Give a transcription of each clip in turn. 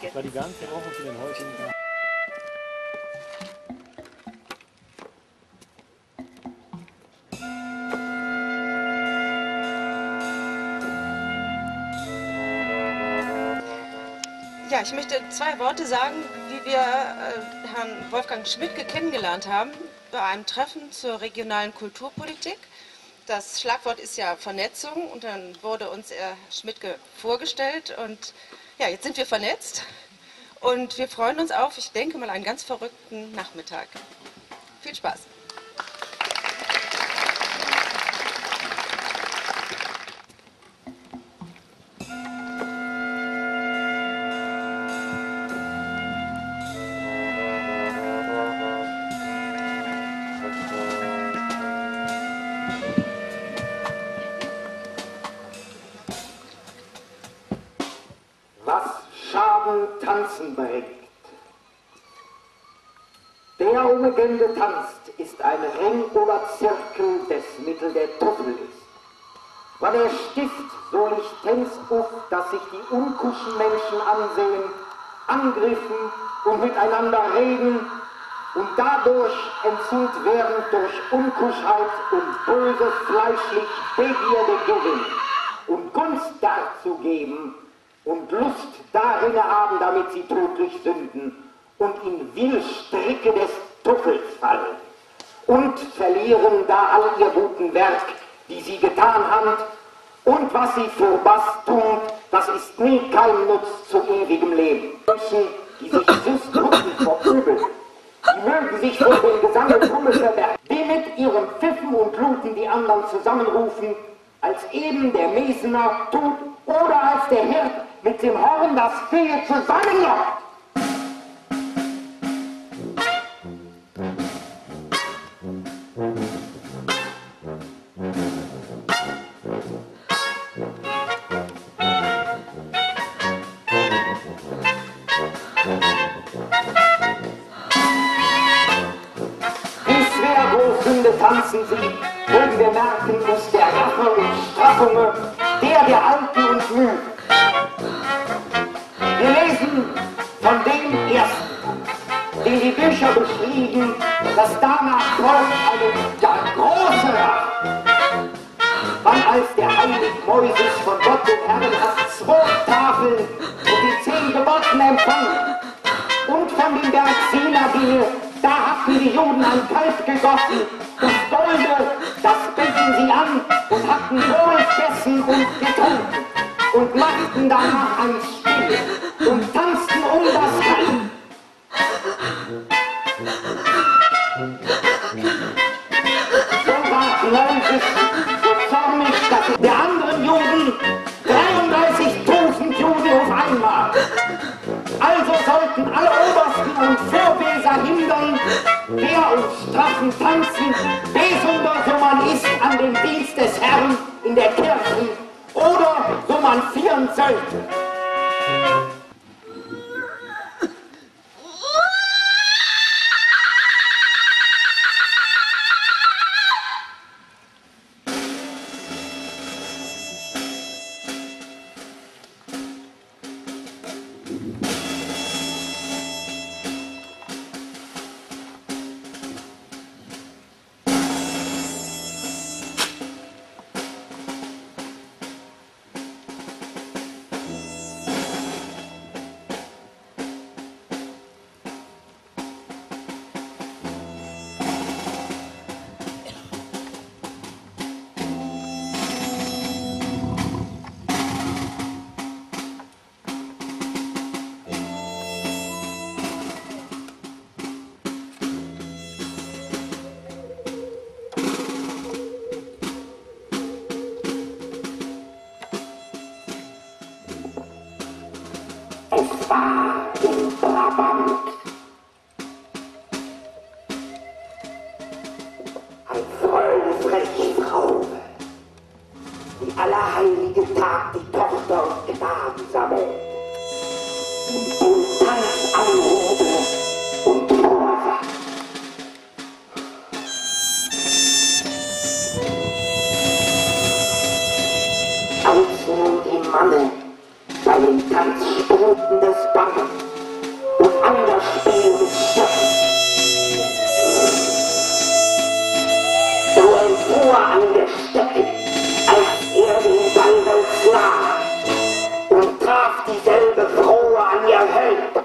Das war die ganze Woche für den heutigen Tag. Ja, ich möchte zwei Worte sagen, wie wir Herrn Wolfgang Schmidtke kennengelernt haben bei einem Treffen zur regionalen Kulturpolitik. Das Schlagwort ist ja Vernetzung und dann wurde uns Herr Schmidtke vorgestellt und ja, jetzt sind wir vernetzt und wir freuen uns auf, ich denke mal, einen ganz verrückten Nachmittag. Viel Spaß! Was Schaden tanzen bringt. Der um Legende tanzt, ist ein Ring oder Zirkel, des Mittel der Tuffel ist. Wann er Stift, so licht Tänz auf, dass sich die unkuschen Menschen ansehen, angriffen und miteinander reden und dadurch entzündet werden durch Unkuschheit und böse fleischlich Begierde gewinnen und Gunst darzugeben, und Lust darin haben, damit sie tödlich sünden und in Willstricke des Tuffels fallen und verlieren da all ihr guten Werk, die sie getan haben, und was sie für was tun, das ist nie kein Nutz zu ewigem Leben. Menschen, die sich süß drücken vor Übel, die mögen sich vor dem Gesang Tummel verbergen, die mit ihrem Pfiffen und Luten die anderen zusammenrufen, als eben der Mesener tut oder als der Hirt mit dem Horn das Vieh zusammenlockt. Die Schwergroßhunde tanzen sie, mögen wir merken, aus der Rache und Straffungen der Alten und Mühen. Wir lesen von dem Ersten, den die Bücher beschrieben, dass danach folgt eine gar große Rache. Wann als der heilige Moises von Gott dem Herrn hat 2 Tafeln und die 10 Geboten empfangen und von dem Berg Sinai, da hatten die Juden ein Kalb gegossen, das Golde, das beten sie an und hatten wohl gegessen und getrunken und machten danach ein Spiel und tanzten um das Kalb. So war Moses so zornig, dass der anderen Juden 33.000 Juden auf einmal. Also sollten alle Obersten und Vorleser hindern, wer und straffen tanzen, besonder so man ist an dem Dienst des Herrn in der Kirche oder so man vieren sollte. Es war in Brabant. Ein fröhliche Frau, die allerheilige Tag die Tochter und Knaben sammelt, und den Tanz anhebe und vorwärts. Als nun die Manne bei den Tanzstunden des Bangen traf dieselbe Frohe an ihr Held,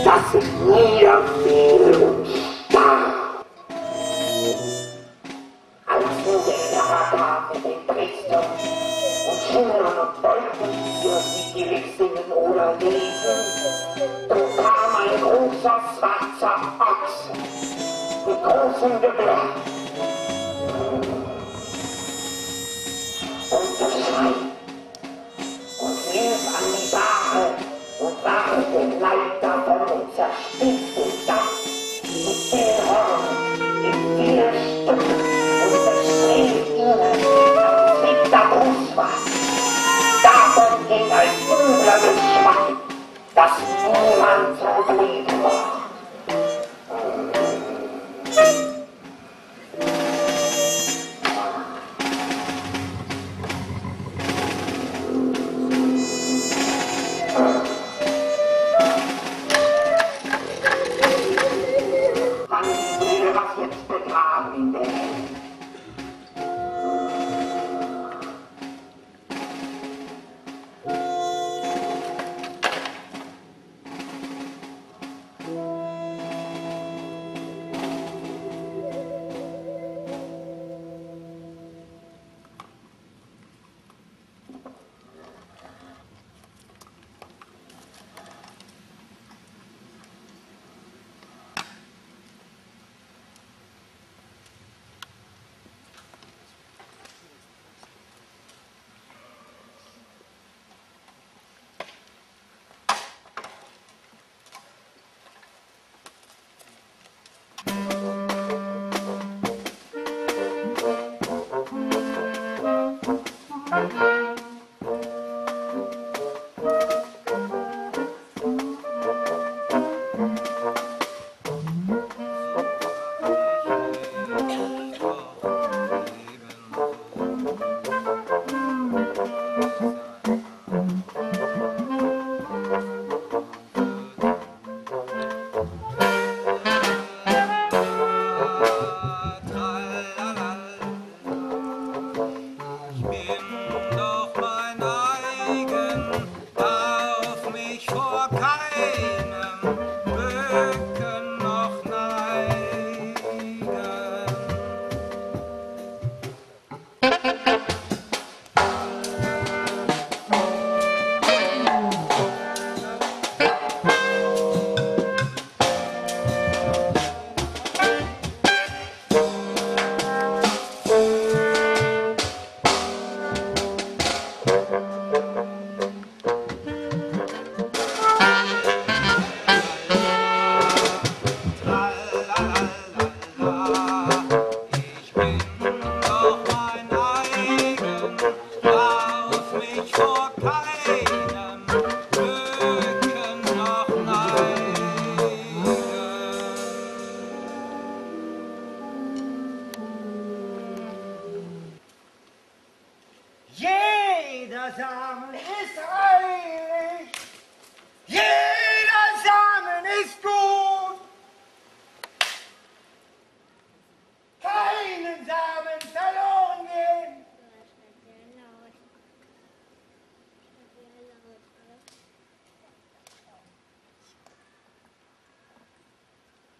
dass ich niederfiel und starb. Als nun der Herr kam mit den Priestern und Schülern und wollten wir sicherlich singen oder lesen, so kam ein großer schwarzer Ochse mit großem Geblech und Geschrei und lief an die Bahre und warf den Leib davon und zerstieß den Dampf mit den Horn in viele Stücke und beschrieb ihnen am Zwitter Brustwas. Davon ging ein übler Geschmack, dass niemand verblieben war. Jeder Samen ist heilig, jeder Samen ist gut. Keinen Samen verloren gehen.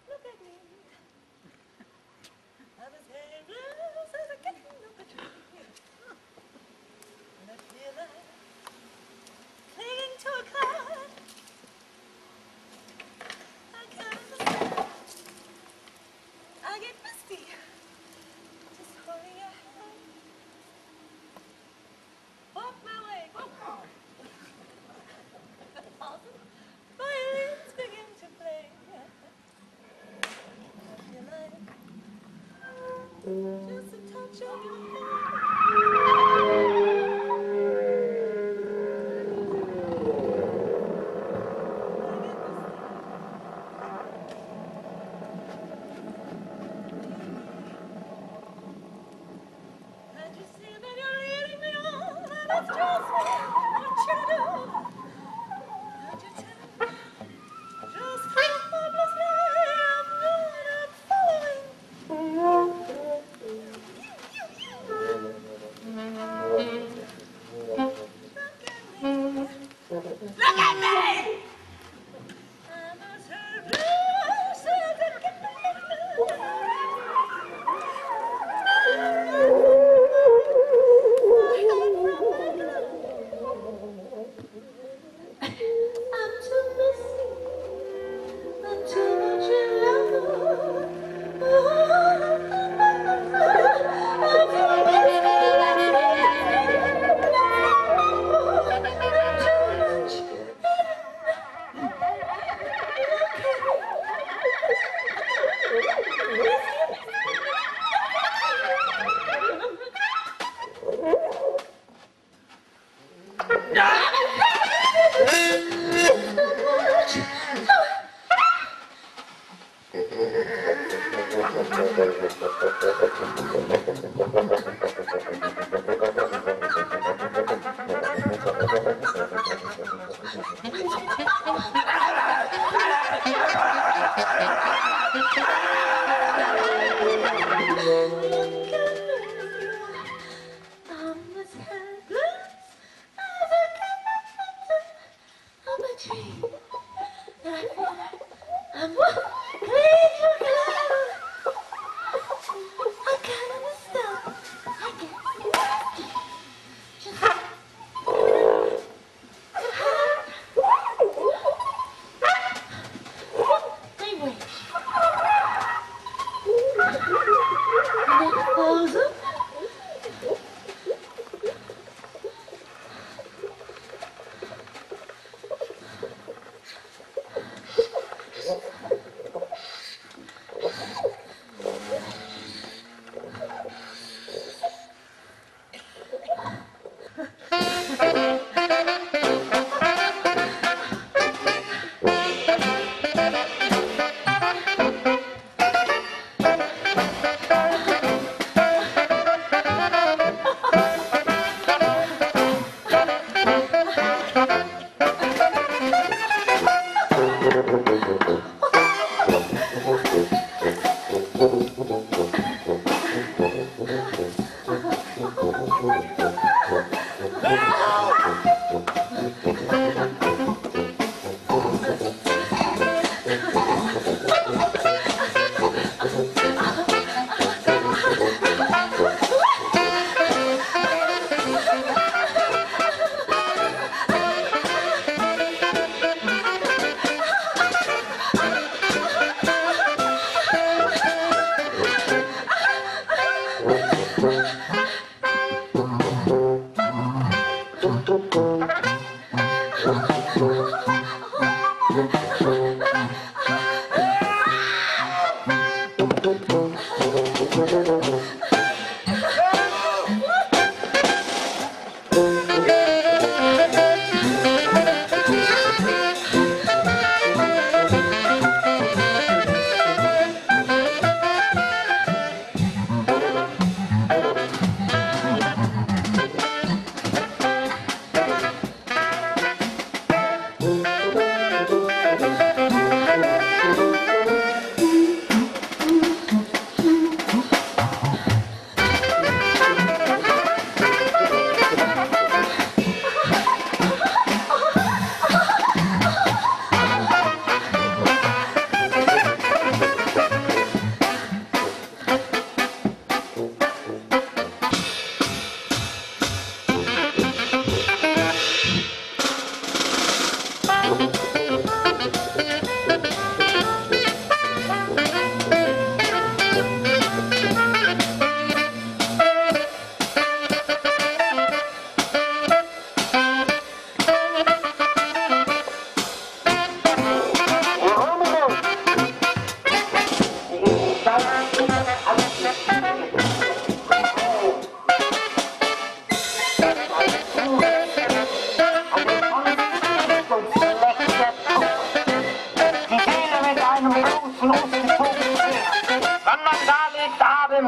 Look at me. I'm as helpless as a kitten up a tree. And I feel like clinging to a cloud. I can't understand. I get misty. Just holding your hand. Walk my way, walk on. Violins begin to play. I feel like just a touch of your and you see that you're leading me on, and it's just what you do. And you tell me just how hopelessly I'm good at falling. You.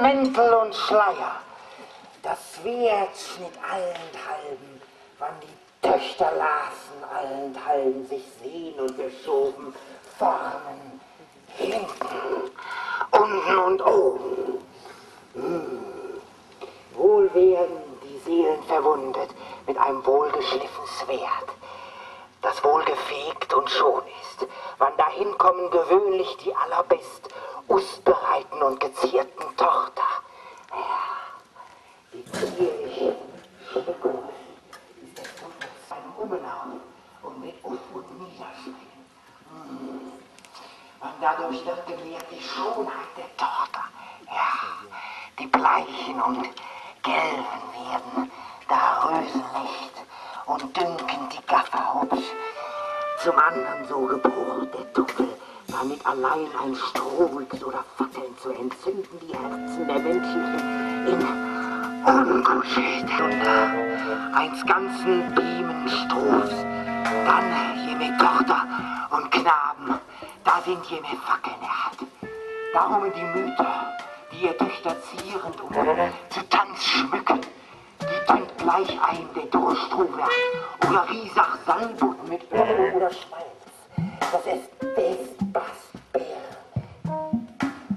Mäntel und Schleier, das Schwert schnitt allenthalben, wann die Töchter lasen allenthalben, sich sehen und beschoben, Formen, hinten, unten und oben. Wohl werden die Seelen verwundet mit einem wohlgeschliffen Schwert, das wohl gefegt und schon ist, wann dahin kommen gewöhnlich die allerbest ustbereiten und gezierten Tochter. Ja, die zierliche Schmückung ist des Tuches ein Umlauf und mit Uf und Niederschmecken. Und dadurch wird gelehrt die Schönheit der Tochter. Ja, die bleichen und gelben werden da rösenlicht und dünken die Gaffer hübsch. Zum anderen so gebrocht der Tuffel, damit allein ein Strohwix oder Fackeln zu entzünden die Herzen der Menschlichen in Unkuschelt und eins ganzen Biemenstrohs. Dann je mehr Tochter und Knaben, da sind je mehr Fackeln er hat. Darum die Mütter, die ihr Töchter zierend zu Tanz schmücken, Die trinkt gleich ein, der dürre Strohwerk, oder Riesach Salbut mit Öl oder Schmalz. Das ist Best-Bass-Bär.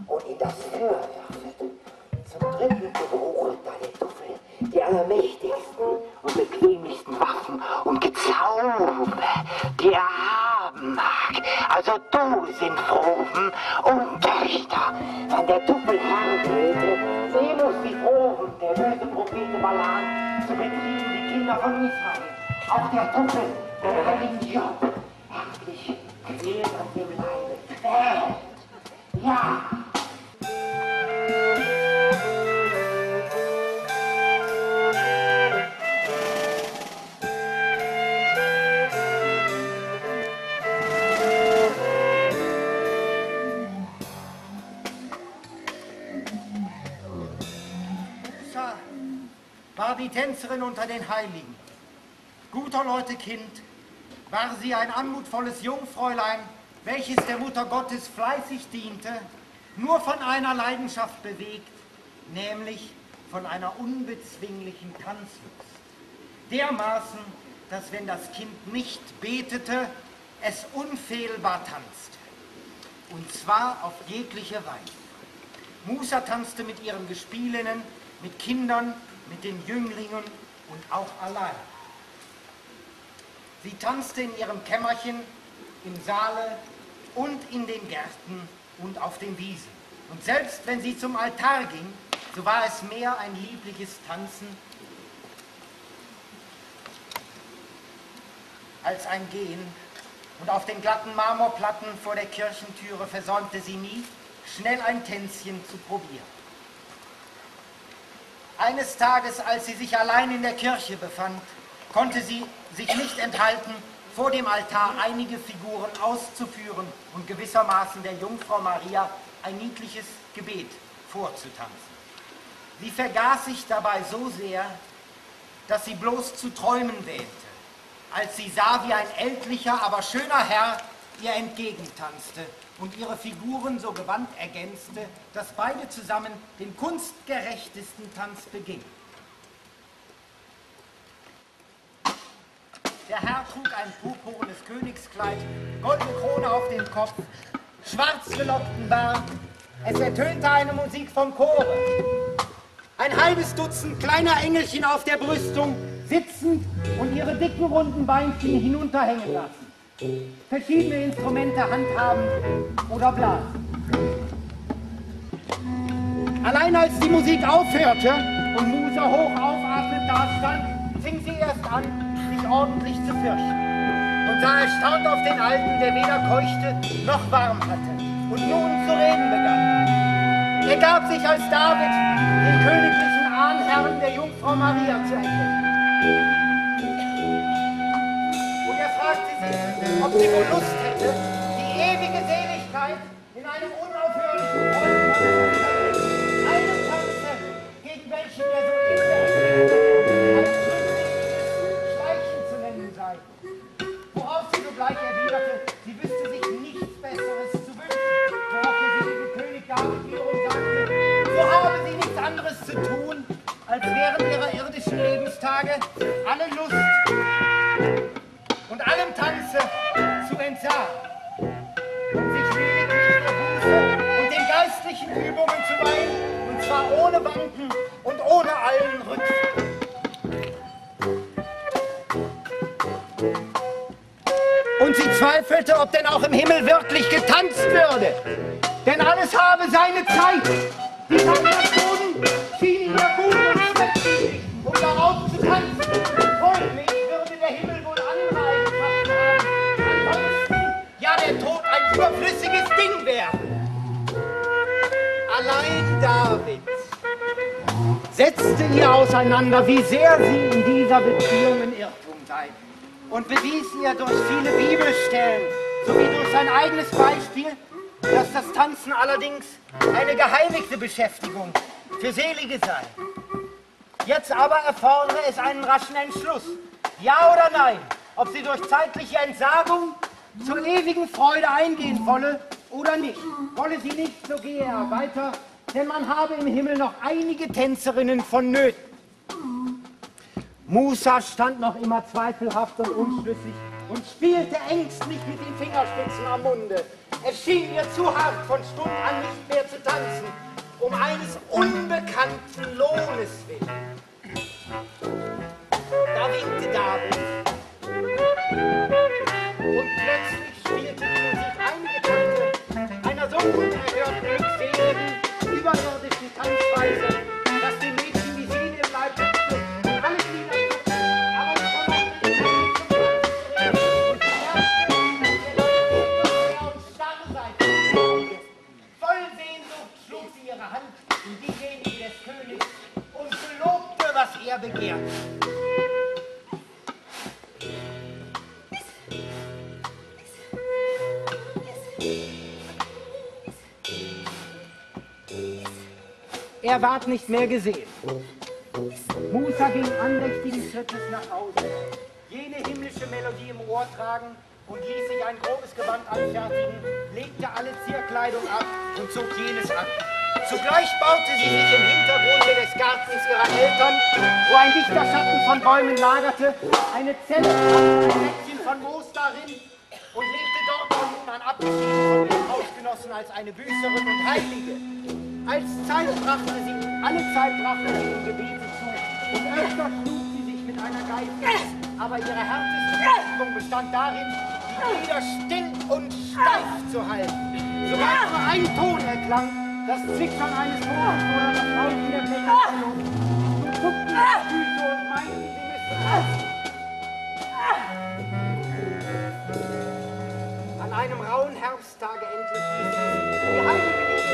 Und in das Feuer werfet. Zum dritten gebraucht da der Tuffel die allermächtigsten und bequemlichsten Waffen und Gezauber, die er haben mag. Also du sind Proben und Töchter, wenn der Tuffel hergelte, muss die Proben, der böse Prophet Balaam, zu betrieben die Kinder von Israel. Auch der Tuffel, der heiligen Job, herrlich quält an dem Leibe, quält. Ja. War die Tänzerin unter den Heiligen. Guter Leute Kind, war sie ein anmutvolles Jungfräulein, welches der Mutter Gottes fleißig diente, nur von einer Leidenschaft bewegt, nämlich von einer unbezwinglichen Tanzlust. Dermaßen, dass wenn das Kind nicht betete, es unfehlbar tanzte. Und zwar auf jegliche Weise. Musa tanzte mit ihren Gespielinnen, mit Kindern, mit den Jünglingen und auch allein. Sie tanzte in ihrem Kämmerchen, im Saale und in den Gärten und auf den Wiesen. Und selbst wenn sie zum Altar ging, so war es mehr ein liebliches Tanzen als ein Gehen. Und auf den glatten Marmorplatten vor der Kirchentüre versäumte sie nie, schnell ein Tänzchen zu probieren. Eines Tages, als sie sich allein in der Kirche befand, konnte sie sich nicht enthalten, vor dem Altar einige Figuren auszuführen und gewissermaßen der Jungfrau Maria ein niedliches Gebet vorzutanzen. Sie vergaß sich dabei so sehr, dass sie bloß zu träumen wähnte, als sie sah, wie ein ältlicher, aber schöner Herr ihr entgegentanzte und ihre Figuren so gewandt ergänzte, dass beide zusammen den kunstgerechtesten Tanz begingen. Der Herr trug ein purpurnes Königskleid, goldene Krone auf dem Kopf, schwarz gelockten Bart. Es ertönte eine Musik vom Chore. Ein halbes Dutzend kleiner Engelchen auf der Brüstung, sitzend und ihre dicken, runden Beinchen hinunterhängen lassen. Verschiedene Instrumente handhaben oder blasen. Allein als die Musik aufhörte und Musa hoch aufatmend dastand, fing sie erst an, sich ordentlich zu fürchten und sah erstaunt auf den Alten, der weder keuchte noch warm hatte und nun zu reden begann. Er gab sich als David, den königlichen Ahnherrn der Jungfrau Maria, zu erkennen. Ob sie wohl Lust hätte, die ewige Seligkeit in einem unaufhörlichen einem Tanze, gegen welchen er soeben ein Schleichen zu nennen sei. Worauf sie sogleich erwiderte, sie wüsste sich nichts Besseres zu wünschen. Worauf der selige König David wiederum sagte, so habe sie nichts anderes zu tun, als während ihrer irdischen Lebenstage alle Lust und allem Tanze zu entsagen und sich lediglich der Buße und den geistlichen Übungen zu weihen, und zwar ohne Wanken und ohne allen Rückfall. Und sie zweifelte, ob denn auch im Himmel wirklich getanzt würde, denn alles habe seine Zeit. Die Tanzboden schien ihr gut und schmecklich, um darauf zu tanzen. Folglich würde der Himmel wohl Anreigenschaften haben. Ansonsten ja der Tod ein überflüssiges Ding wäre. Allein David setzte ihr auseinander, wie sehr sie in dieser Beziehung in Irrtum sei, und bewies ihr durch viele Bibelstellen sowie durch sein eigenes Beispiel, dass das Tanzen allerdings eine geheiligte Beschäftigung für Selige sei. Jetzt aber erfordere es einen raschen Entschluss, ja oder nein, ob sie durch zeitliche Entsagung zur ewigen Freude eingehen wolle oder nicht. Wolle sie nicht, so gehe er weiter, denn man habe im Himmel noch einige Tänzerinnen vonnöten. Musa stand noch immer zweifelhaft und unschlüssig und spielte ängstlich mit den Fingerspitzen am Munde. Es schien ihr zu hart, von Stund an nicht mehr zu tanzen, um eines unbekannten Lohnes willen. Da winkte David. Und plötzlich spielte die Musik einige Takte einer so unerhört glückseligen, überirdischen Tanzweise, dass die Mädchen die Sehne im Leib hüpften und alle Glieder zuckten, aber es vermochte nicht zum Tanzen und sie merkte, dass ihr Leute und starre seid. Voll Sehnsucht schlug sie ihre Hand in diejenige des Königs und gelobte, was er begehrte. Er ward nicht mehr gesehen. Musa ging andächtigen Schrittes nach Hause, jene himmlische Melodie im Ohr tragen und ließ sich ein grobes Gewand anfertigen, legte alle Zierkleidung ab und zog jenes an. Zugleich baute sie sich im Hintergrunde des Gartens ihrer Eltern, wo ein dichter Schatten von Bäumen lagerte, eine Zelle, ein Bettchen von Moos darin und lebte dort von nun an abgeschieden von ihren Hausgenossen als eine Büßerin und Heilige. Alle Zeit brachte sie im Gebete zu und öfter schlug sie sich mit einer Geige, aber ihre härteste Übung bestand darin, die Glieder still und steif zu halten. Sobald nur ein Ton erklang, das Zwickern eines Mohns oder das Rauschen der Blätter verlor, so zuckten die Füße und meinten, sie müssten an einem rauen Herbsttage endlich die heilige Liebe.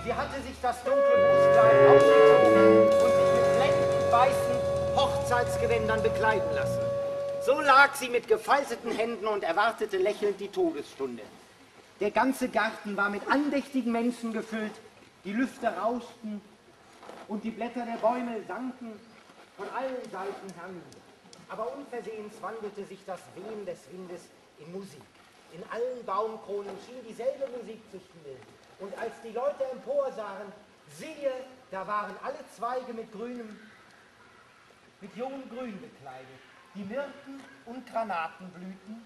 Sie hatte sich das dunkle Bußkleid ausgezogen und sich mit blendend weißen Hochzeitsgewändern bekleiden lassen. So lag sie mit gefalteten Händen und erwartete lächelnd die Todesstunde. Der ganze Garten war mit andächtigen Menschen gefüllt, die Lüfte rauschten und die Blätter der Bäume sanken von allen Seiten hernieder. Aber unversehens wandelte sich das Wehen des Windes in Musik. In allen Baumkronen schien dieselbe Musik zu spielen. Und als die Leute emporsahen, siehe, da waren alle Zweige mit jungem Grün bekleidet. Die Myrten und Granaten blühten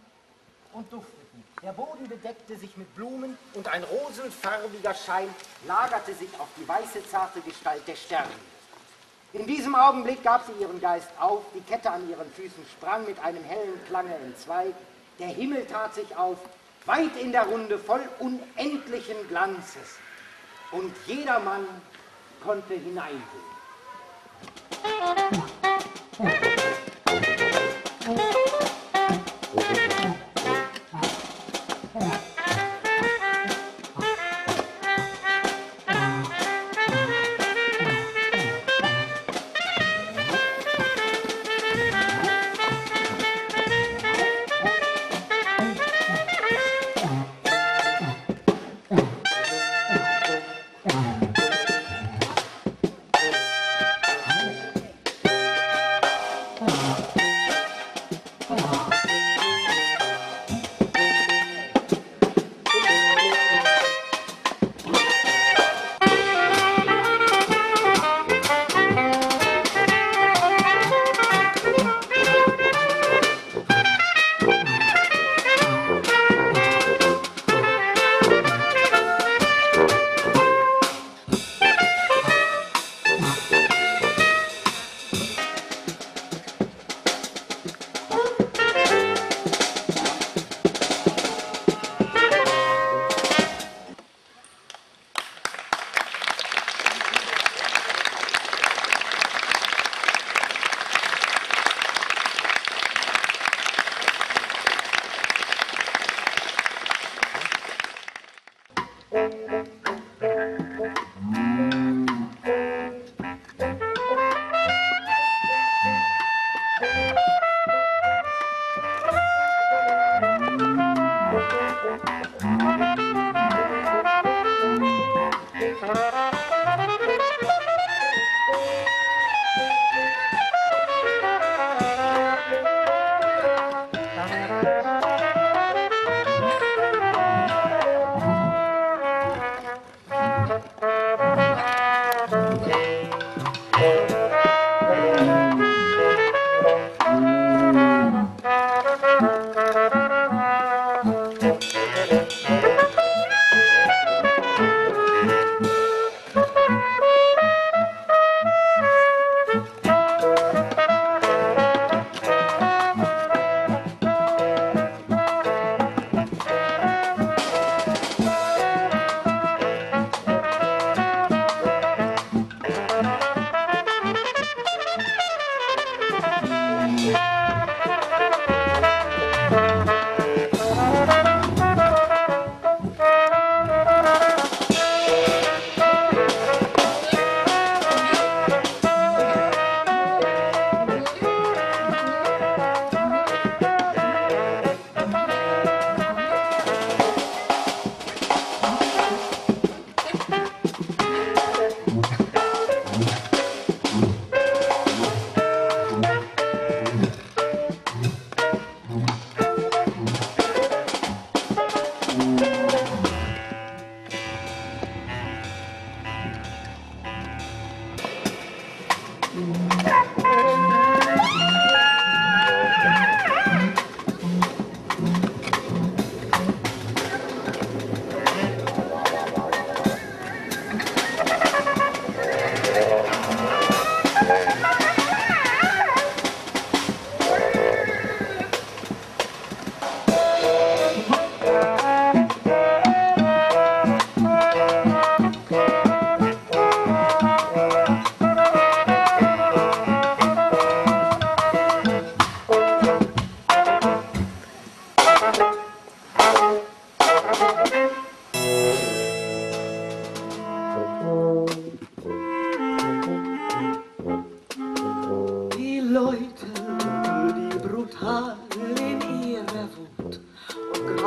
und dufteten. Der Boden bedeckte sich mit Blumen und ein rosenfarbiger Schein lagerte sich auf die weiße, zarte Gestalt der Sterne. In diesem Augenblick gab sie ihren Geist auf, die Kette an ihren Füßen sprang mit einem hellen Klange entzwei, der Himmel tat sich auf, weit in der Runde, voll unendlichen Glanzes. Und jedermann konnte hineinsehen.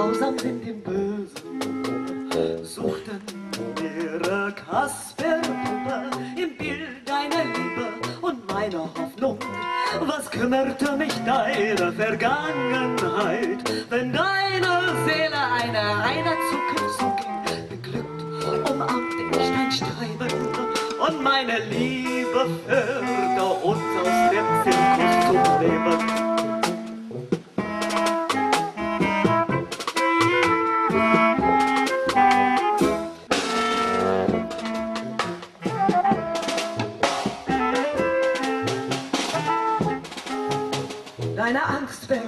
grausam sind im Bösen, suchten ihre Kasperpuppe im Bild deiner Liebe und meiner Hoffnung. Was kümmerte mich deine Vergangenheit, wenn deine Seele eine reiner Zukunft zuging, beglückt umarmt den Steinstreiben und meine Liebe führte uns aus dem Zirkus zum Leben. Deine Angst begriff,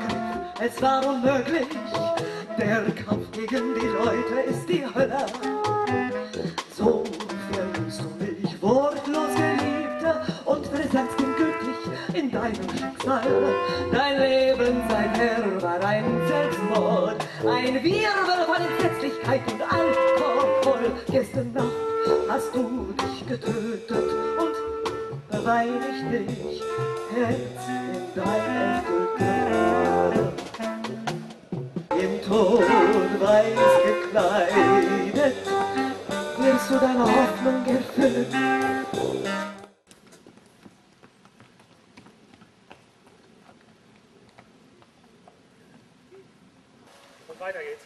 es war unmöglich. Der Kampf gegen die Leute ist die Hölle. So verließ du mich, wortlos Geliebte, und versetzte glücklich in deinem Schicksal. Dein Leben seither war ein Selbstmord, ein Wirbel von Entsetzlichkeit und Alkohol. Gestern Nacht hast du dich getötet und beweine ich dich, Herz in dein Enkelkörper. Im Tod weiß gekleidet, wirst du deine Hoffnung erfüllen. Und weiter geht's.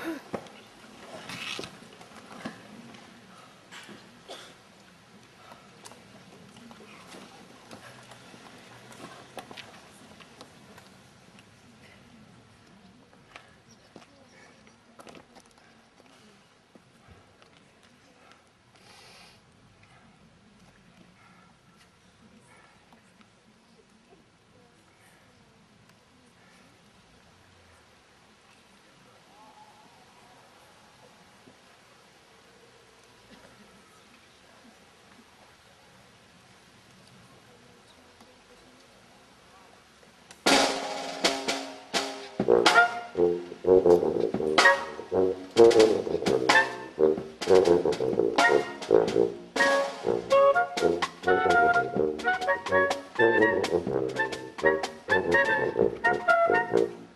Thank you.